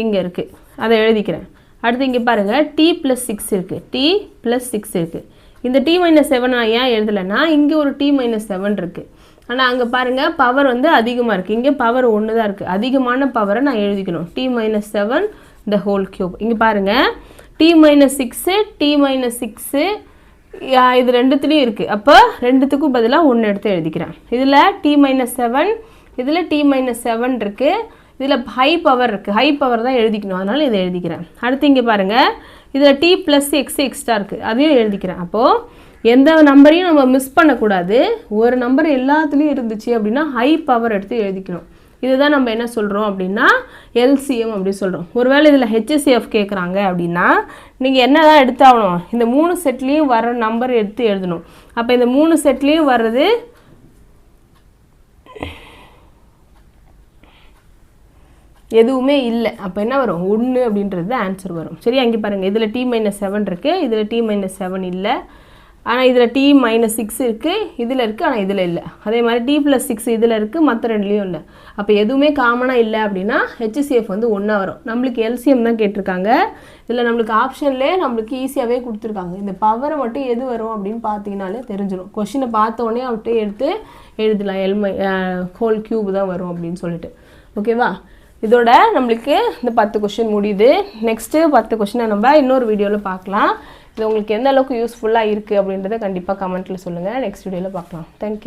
இங்கே இருக்குது, அதை எழுதிக்கிறேன். அடுத்து இங்கே பாருங்கள், T+6 இருக்குது, T+6 இருக்குது. இந்த T-7 நான் ஏன் எழுதலைன்னா இங்கே ஒரு T-7 இருக்குது. ஆனால் அங்கே பாருங்கள் பவர் வந்து அதிகமாக இருக்குது, இங்கே பவர் 1 தான் இருக்குது. அதிகமான பவரை நான் எழுதிக்கணும். T-7 the whole cube. இங்கே பாருங்கள், T-6 T-6 இது ரெண்டுத்துலேயும் இருக்குது. அப்போ ரெண்டுத்துக்கும் பதிலாக 1 எடுத்து எழுதிக்கிறேன். இதில் T-7, இதில் T-7 இருக்குது, இதில் ஹை பவர் இருக்குது. ஹை பவர் தான் எழுதிக்கணும், அதனால் இதை எழுதிக்கிறேன். அடுத்து இங்கே பாருங்கள், இதில் T+X எக்ஸ்ட்ரா இருக்குது, அதையும் எழுதிக்கிறேன். அப்போது எந்த நம்பரையும் நம்ம மிஸ் பண்ணக்கூடாது. ஒரு நம்பர் எல்லாத்துலேயும் இருந்துச்சு அப்படின்னா ஹை பவர் எடுத்து எழுதிக்கணும். இதுதான் நம்ம என்ன சொல்கிறோம் அப்படின்னா எல்சிஎம் அப்படி சொல்கிறோம். ஒருவேளை இதில் HCF கேட்குறாங்க அப்படின்னா நீங்கள் என்ன தான் எடுத்தாகணும், இந்த 3 செட்லேயும் வர நம்பர் எடுத்து எழுதணும். அப்போ இந்த 3 செட்லேயும் வர்றது எதுவுமே இல்லை. அப்போ என்ன வரும்? 1 அப்படின்றது ஆன்சர் வரும். சரி, அங்கே பாருங்கள், இதில் T-7 இருக்குது, இதில் T-7 இல்லை. ஆனால் இதில் T-6 இருக்குது, இதில் இருக்குது, ஆனால் இதில் இல்லை. அதே மாதிரி T+6 இதில் இருக்குது, மற்ற ரெண்டுலேயும் இல்லை. அப்போ எதுவுமே காமனாக இல்லை அப்படின்னா HCF வந்து 1 வரும். நம்மளுக்கு எல்சிஎம் தான் கேட்டிருக்காங்க. இதில் நம்மளுக்கு ஆப்ஷன்லேயே நம்மளுக்கு ஈஸியாகவே கொடுத்துருக்காங்க. இந்த பவரை மட்டும் எது வரும் அப்படின்னு பார்த்தீங்கனாலே தெரிஞ்சிடும். கொஷினை பார்த்த உடனே அவர்கிட்ட எடுத்து எழுதலாம், ஹோல் கியூப் தான் வரும் அப்படின்னு சொல்லிட்டு. ஓகேவா? இதோட நம்மளுக்கு இந்த 10 கொஷின் முடியுது. நெக்ஸ்ட்டு 10 கொஷினை நம்ம இன்னொரு வீடியோவில் பார்க்கலாம். இது உங்களுக்கு எந்த அளவுக்கு யூஸ்ஃபுல்லாக இருக்குது அப்படின்றத கண்டிப்பாக கமெண்ட்டில் சொல்லுங்கள். நெக்ஸ்ட் வீடியோவில் பார்க்கலாம். தேங்க்யூ.